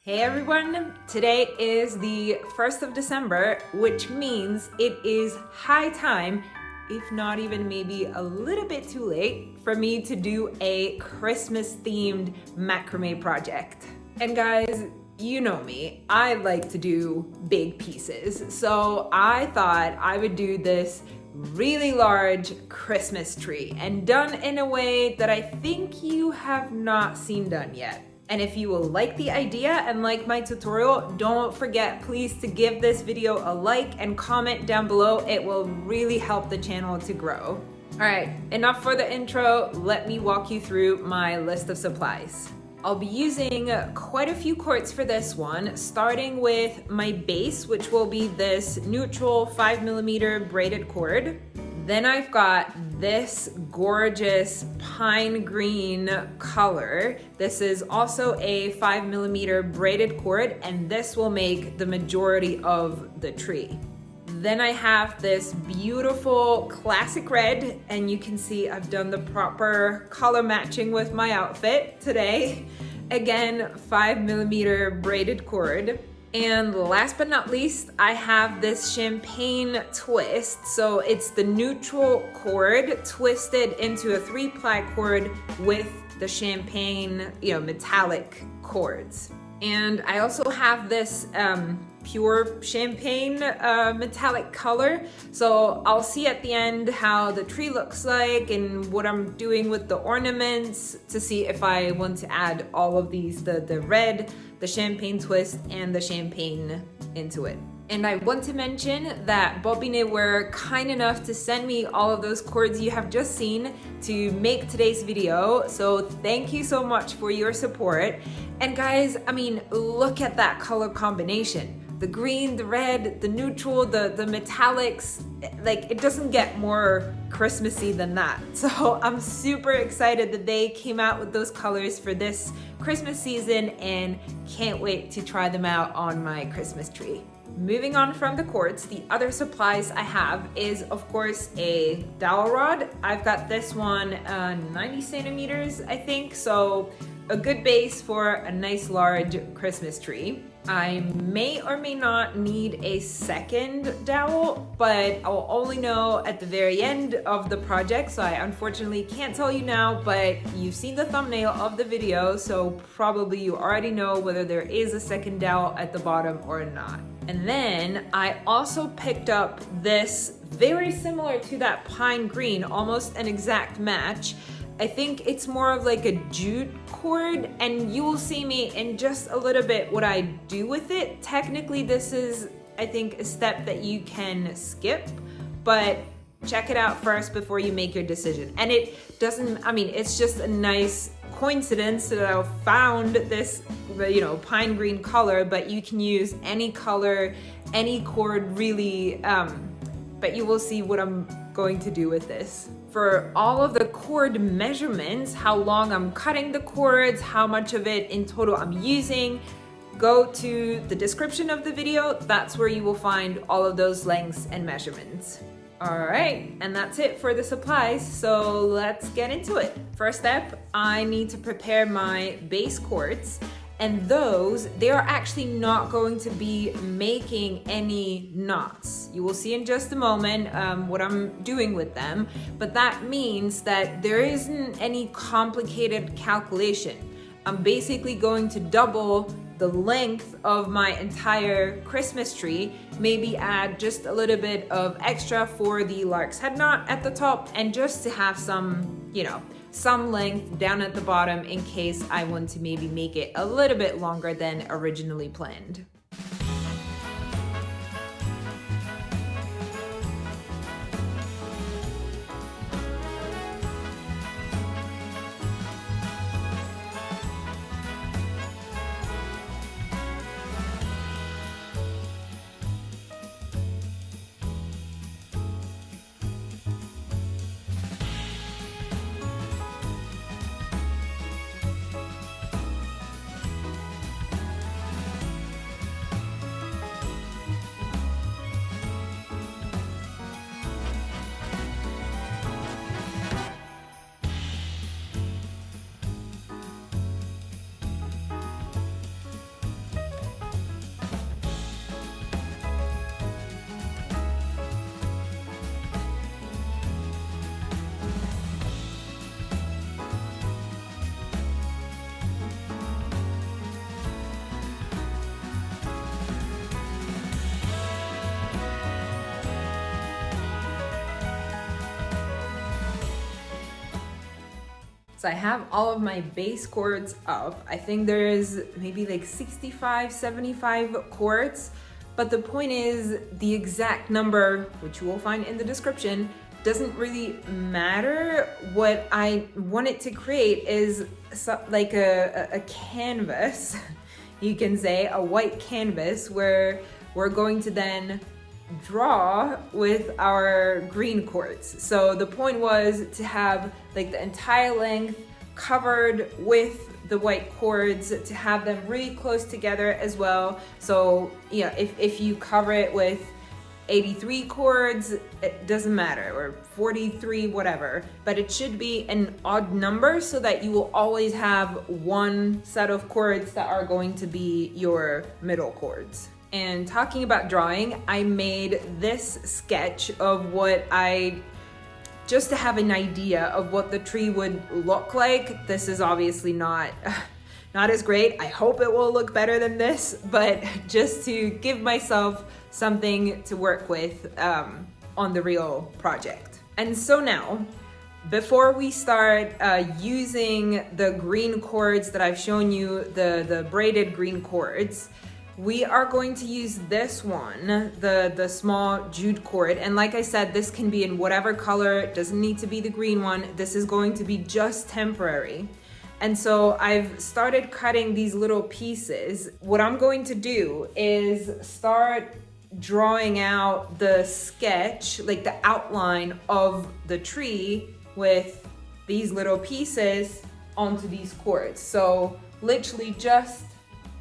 Hey everyone, today is the 1st of December, which means it is high time, if not even maybe a little bit too late, for me to do a Christmas themed macrame project. And guys, you know me, I like to do big pieces. So I thought I would do this really large Christmas tree and done in a way that I think you have not seen done yet. And if you will like the idea and like my tutorial, don't forget please to give this video a like and comment down below. It will really help the channel to grow. All right, enough for the intro. Let me walk you through my list of supplies. I'll be using quite a few cords for this one, starting with my base, which will be this neutral 5mm braided cord. Then I've got this gorgeous pine green color. This is also a 5mm braided cord, and this will make the majority of the tree. Then I have this beautiful classic red, and you can see I've done the proper color matching with my outfit today. Again, 5mm braided cord. And last but not least, I have this champagne twist. So it's the neutral cord twisted into a 3-ply cord with the champagne, metallic cords. And I also have this pure champagne metallic color. So I'll see at the end how the tree looks like and what I'm doing with the ornaments to see if I want to add all of these, the red, the champagne twist, and the champagne into it. And I want to mention that Bobine were kind enough to send me all of those cords you have just seen to make today's video. So thank you so much for your support. And guys, I mean, look at that color combination. The green, the red, the neutral, the metallics, like it doesn't get more Christmassy than that. So I'm super excited that they came out with those colors for this Christmas season and can't wait to try them out on my Christmas tree. Moving on from the cords, the other supplies I have is of course a dowel rod. I've got this one 90 centimeters, I think, so a good base for a nice large Christmas tree. I may or may not need a second dowel, but I'll only know at the very end of the project, so I unfortunately can't tell you now, but you've seen the thumbnail of the video, so probably you already know whether there is a second dowel at the bottom or not. And then I also picked up this very similar to that pine green, almost an exact match. I think it's more of like a jute cord, and you will see me in just a little bit what I do with it. Technically, this is, I think, a step that you can skip, but check it out first before you make your decision. And it doesn't, I mean, it's just a nice coincidence that I found this, pine green color, but you can use any color, any cord really, but you will see what I'm going to do with this. For all of the cord measurements, how long I'm cutting the cords, how much of it in total I'm using, go to the description of the video. That's where you will find all of those lengths and measurements. All right, and that's it for the supplies, so let's get into it. First step, I need to prepare my base cords. And those, they are actually not going to be making any knots. You will see in just a moment what I'm doing with them, but that means that there isn't any complicated calculation. I'm basically going to double the length of my entire Christmas tree, maybe add just a little bit of extra for the lark's head knot at the top, and just to have some, some length down at the bottom in case I want to maybe make it a little bit longer than originally planned. So I have all of my base cords up. I think there's maybe like 65, 75 cords. But the point is, the exact number, which you will find in the description, doesn't really matter. What I wanted to create is like a canvas, you can say, a white canvas where we're going to then draw with our green cords. So the point was to have like the entire length covered with the white cords, to have them really close together as well. So yeah, if you cover it with 83 cords, it doesn't matter, or 43, whatever, but it should be an odd number so that you will always have one set of cords that are going to be your middle cords. And talking about drawing, I made this sketch of just to have an idea of what the tree would look like. This is obviously not as great. I hope it will look better than this, but just to give myself something to work with on the real project. And so now, before we start using the green cords that I've shown you, the braided green cords, we are going to use this one, the small jute cord. And like I said, this can be in whatever color. It doesn't need to be the green one. This is going to be just temporary. And so I've started cutting these little pieces. What I'm going to do is start drawing out the sketch, like the outline of the tree with these little pieces onto these cords. So literally just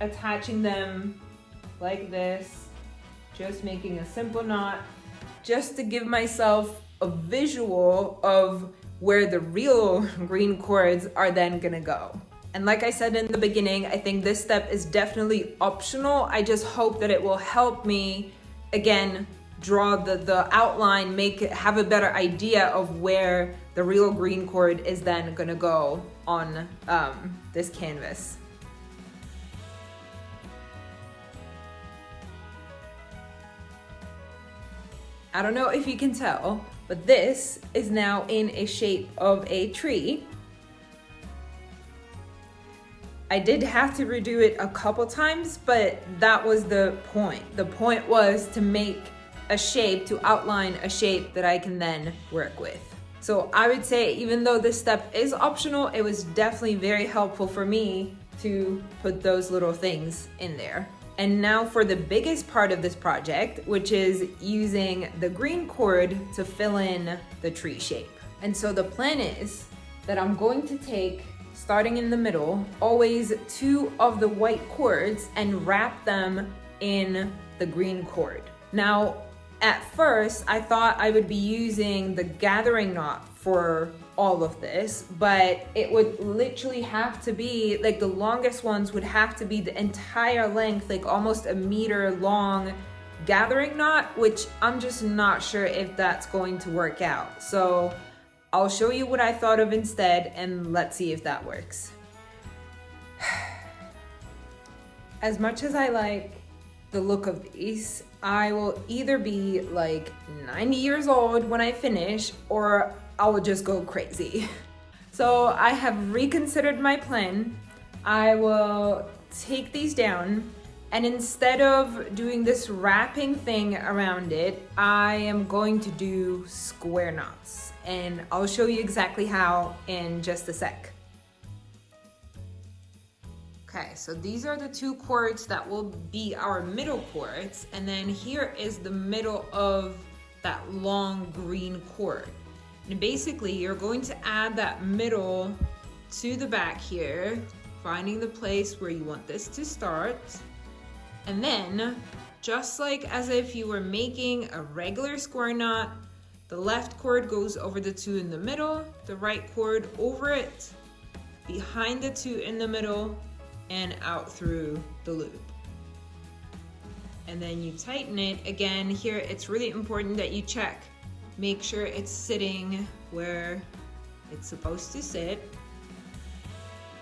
attaching them like this, just making a simple knot, just to give myself a visual of where the real green cords are then gonna go. And like I said in the beginning, I think this step is definitely optional. I just hope that it will help me, again, draw the outline, have a better idea of where the real green cord is then gonna go on this canvas. I don't know if you can tell, but this is now in a shape of a tree. I did have to redo it a couple times, but that was the point. The point was to make a shape, to outline a shape that I can then work with. So I would say, even though this step is optional, it was definitely very helpful for me to put those little things in there. And now for the biggest part of this project, which is using the green cord to fill in the tree shape. And so the plan is that I'm going to take, starting in the middle, always 2 of the white cords and wrap them in the green cord. Now, at first, I thought I would be using the gathering knot for all of this, but it would literally have to be, like, the longest ones would have to be the entire length, like almost a meter long gathering knot, which I'm just not sure if that's going to work out. So I'll show you what I thought of instead, and let's see if that works. As much as I like the look of these, I will either be like 90 years old when I finish, or I will just go crazy. So I have reconsidered my plan. I will take these down, and instead of doing this wrapping thing around it, I am going to do square knots, and I'll show you exactly how in just a sec. Okay, so these are the 2 cords that will be our middle cords, and then here is the middle of that long green cord. And basically, you're going to add that middle to the back here, finding the place where you want this to start. And then, just like as if you were making a regular square knot, the left cord goes over the 2 in the middle, the right cord over it, behind the 2 in the middle, and out through the loop. And then you tighten it. Again, here it's really important that you check. Make sure it's sitting where it's supposed to sit.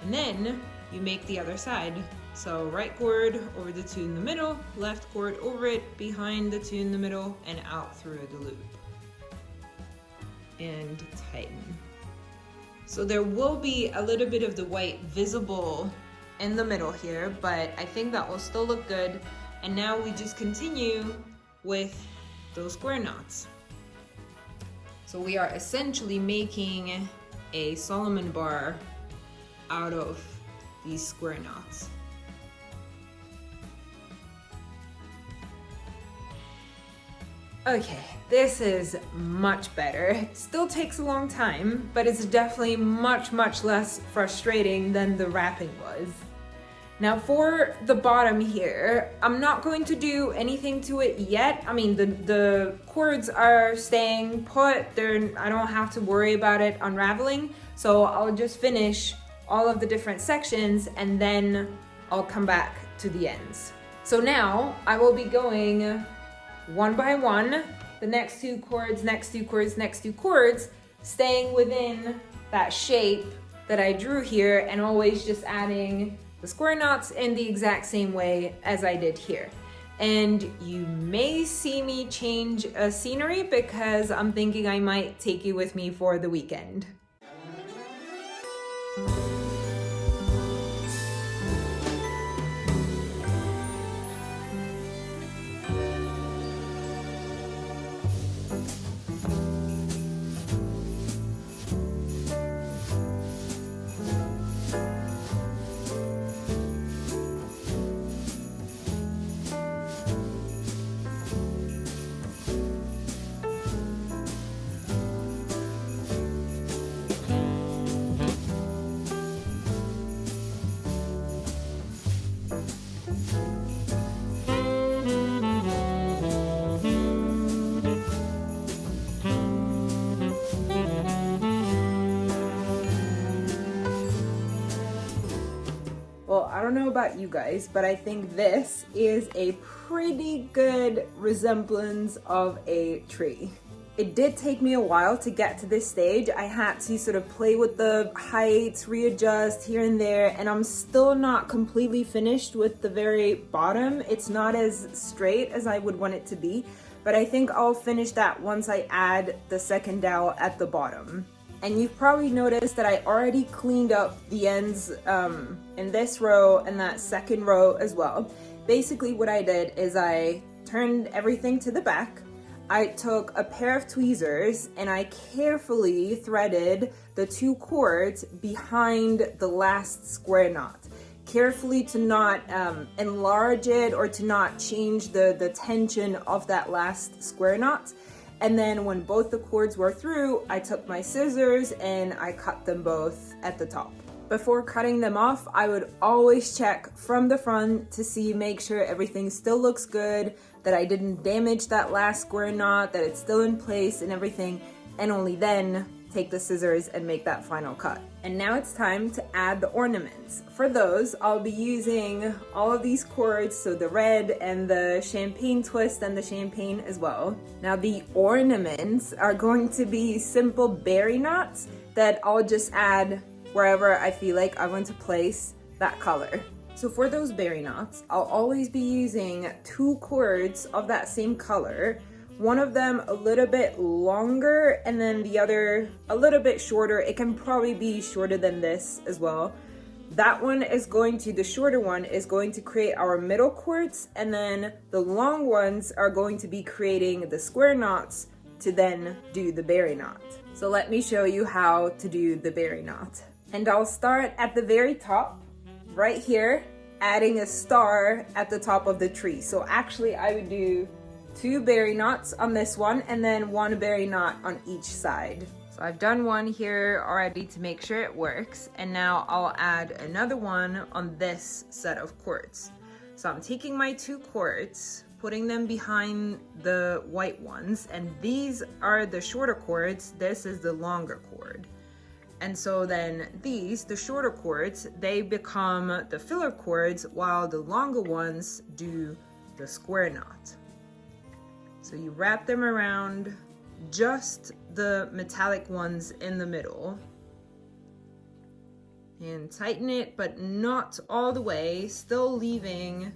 And then you make the other side. So right cord over the 2 in the middle, left cord over it, behind the 2 in the middle, and out through the loop. And tighten. So there will be a little bit of the white visible in the middle here, but I think that will still look good. And now we just continue with those square knots. So we are essentially making a Solomon bar out of these square knots. Okay, this is much better. Still takes a long time, but it's definitely much less frustrating than the wrapping was. Now for the bottom here, I'm not going to do anything to it yet. I mean, the cords are staying put. I don't have to worry about it unraveling. So I'll just finish all of the different sections and then I'll come back to the ends. So now I will be going one by one, the next two cords, next two cords, next two cords, staying within that shape that I drew here and always just adding the square knots in the exact same way as I did here. And you may see me change a scenery because I'm thinking I might take you with me for the weekend. Well, I don't know about you guys, but I think this is a pretty good resemblance of a tree. It did take me a while to get to this stage. I had to sort of play with the heights, readjust here and there, and I'm still not completely finished with the very bottom. It's not as straight as I would want it to be, but I think I'll finish that once I add the second dowel at the bottom. And you've probably noticed that I already cleaned up the ends in this row and that second row as well. Basically what I did is I turned everything to the back. I took a pair of tweezers and I carefully threaded the two cords behind the last square knot. Carefully to not enlarge it or to not change the tension of that last square knot. And then when both the cords were through, I took my scissors and I cut them both at the top. Before cutting them off, I would always check from the front to make sure everything still looks good, that I didn't damage that last square knot, that it's still in place and everything, and only then take the scissors and make that final cut. And now it's time to add the ornaments. For those, I'll be using all of these cords, so the red and the champagne twist and the champagne as well. Now the ornaments are going to be simple berry knots that I'll just add wherever I feel like I want to place that color. So for those berry knots, I'll always be using two cords of that same color. One of them a little bit longer and then the other a little bit shorter. It can probably be shorter than this as well. That one is the shorter one is going to create our middle cords, and then the long ones are going to be creating the square knots to then do the berry knot. So let me show you how to do the berry knot. And I'll start at the very top, right here, adding a star at the top of the tree. So actually I would do 2 berry knots on this one and then 1 berry knot on each side. So I've done one here already to make sure it works, and now I'll add another one on this set of cords. So I'm taking my 2 cords, putting them behind the white ones, and these are the shorter cords, this is the longer cord. And so then these, the shorter cords, they become the filler cords while the longer ones do the square knot. So you wrap them around just the metallic ones in the middle and tighten it, but not all the way, still leaving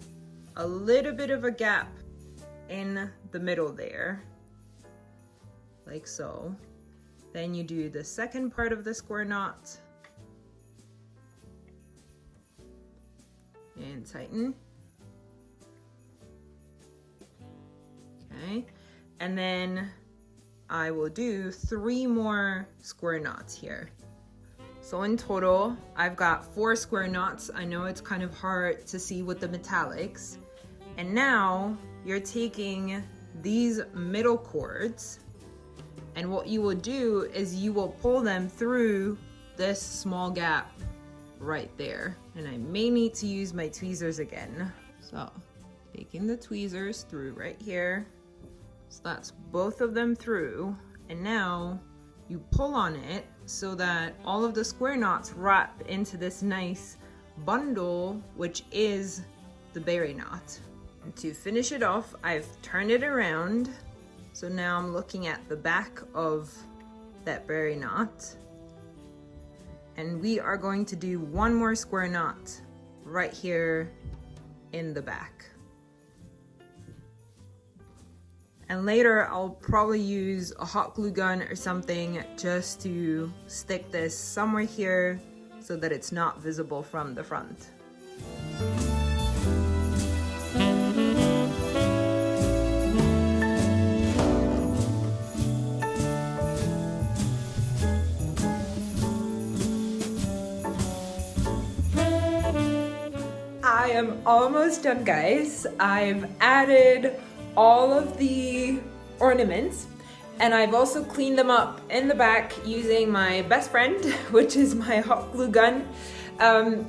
a little bit of a gap in the middle there, like so. Then you do the second part of the square knot and tighten. Okay, and then I will do 3 more square knots here. So in total, I've got 4 square knots. I know it's kind of hard to see with the metallics. And now you're taking these middle cords, and what you will do is you will pull them through this small gap right there. And I may need to use my tweezers again. So taking the tweezers through right here. So that's both of them through. And now you pull on it so that all of the square knots wrap into this nice bundle, which is the berry knot. And to finish it off, I've turned it around. So now I'm looking at the back of that berry knot. And we are going to do 1 more square knot right here in the back. And later I'll probably use a hot glue gun or something just to stick this somewhere here so that it's not visible from the front. I am almost done, guys. I've added all of the ornaments, and I've also cleaned them up in the back using my best friend, which is my hot glue gun.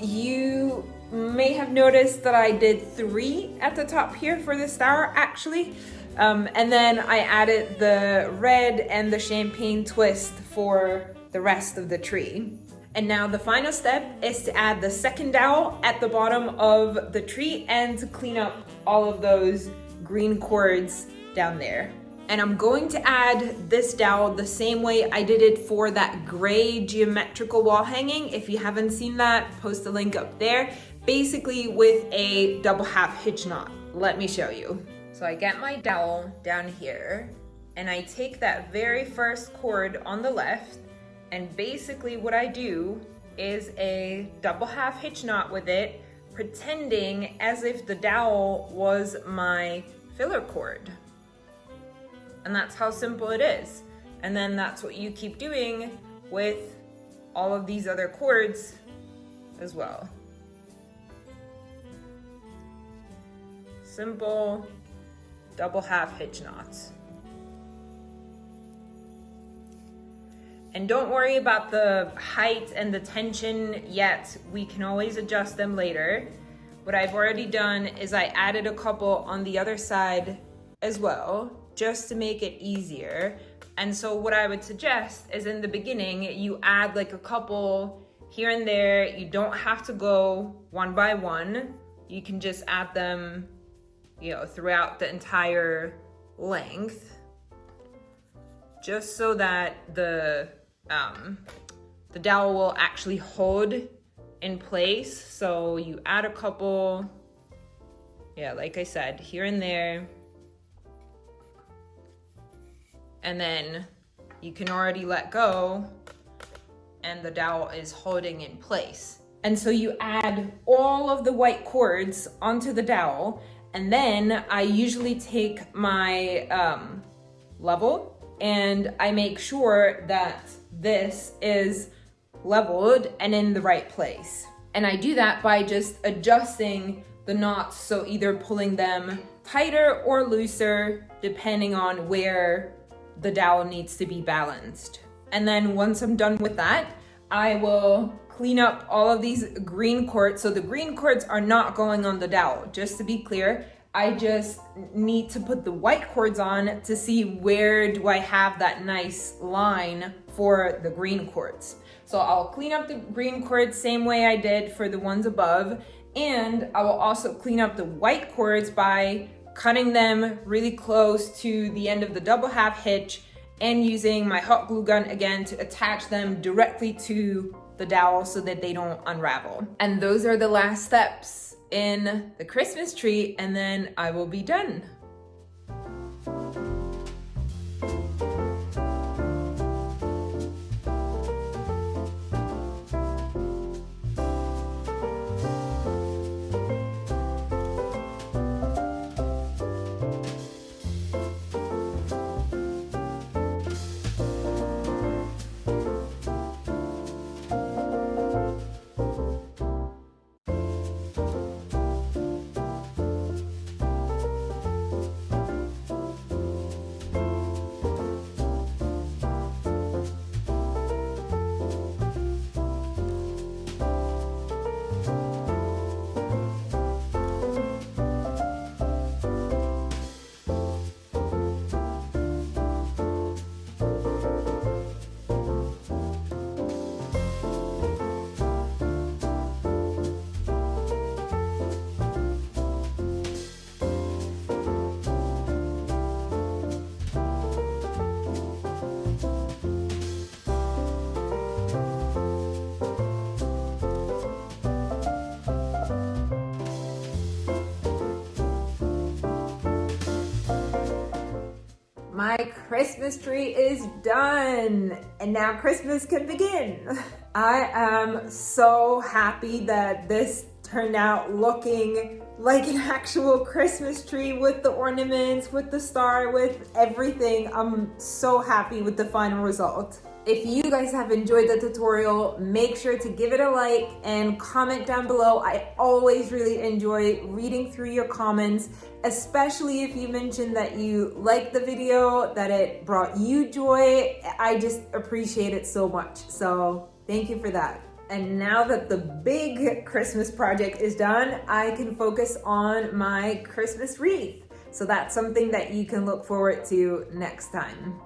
You may have noticed that I did 3 at the top here for this tower, actually. And then I added the red and the champagne twist for the rest of the tree. And now the final step is to add the second dowel at the bottom of the tree and to clean up all of those green cords down there. And I'm going to add this dowel the same way I did it for that gray geometrical wall hanging. If you haven't seen that, post a link up there. Basically with a double half hitch knot. Let me show you. So I get my dowel down here and I take that very first cord on the left, and basically what I do is a double half hitch knot with it, pretending as if the dowel was my filler cord. And that's how simple it is. And then that's what you keep doing with all of these other cords as well. Simple double half hitch knots. And don't worry about the height and the tension yet. We can always adjust them later. What I've already done is I added a couple on the other side as well, just to make it easier. And so what I would suggest is in the beginning, you add like a couple here and there. You don't have to go one by one. You can just add them, throughout the entire length, just so that the dowel will actually hold in place. So you add a couple, like I said, here and there. And then you can already let go and the dowel is holding in place. And so you add all of the white cords onto the dowel, and then I usually take my level and I make sure that this is leveled and in the right place. And I do that by just adjusting the knots, so either pulling them tighter or looser depending on where the dowel needs to be balanced. And then once I'm done with that, I will clean up all of these green cords. So the green cords are not going on the dowel, just to be clear. I just need to put the white cords on to see where do I have that nice line for the green cords. So I'll clean up the green cords same way I did for the ones above, and I will also clean up the white cords by cutting them really close to the end of the double half hitch and using my hot glue gun again to attach them directly to the dowel so that they don't unravel. And those are the last steps in the Christmas tree, and then I will be done. my Christmas tree is done and now Christmas can begin. I am so happy that this turned out looking like an actual Christmas tree with the ornaments, with the star, with everything. I'm so happy with the final result. If you guys have enjoyed the tutorial, make sure to give it a like and comment down below. I always really enjoy reading through your comments, especially if you mentioned that you liked the video, that it brought you joy. I just appreciate it so much. So thank you for that. And now that the big Christmas project is done, I can focus on my Christmas wreath. So that's something that you can look forward to next time.